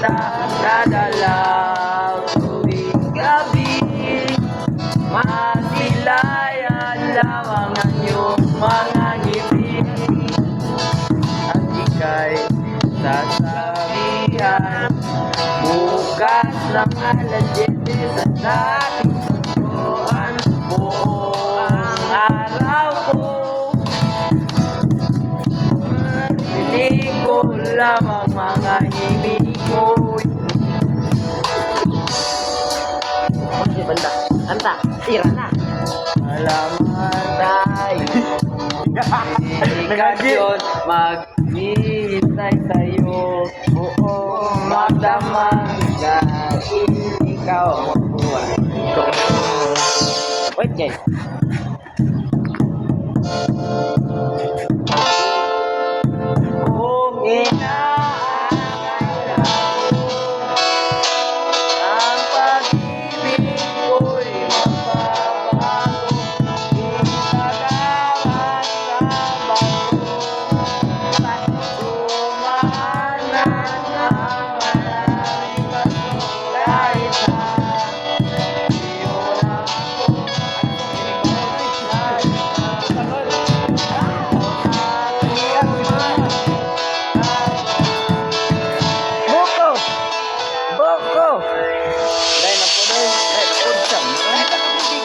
kita nadalaw tuwing gabi. Masilayan lamang ang iyong mga ngiti, at ika'y sasabihan bukas ng alas 7 sa dating tagpuan. Buong araw ko marinig ko lamang mga himig mo. Sige, banda. Anta, tira na. Malaman tayo dedikasyon, maghihintay sa'yo. Buong magdamag dahil ikaw ang buhay ko. Wait, guys. Kung ina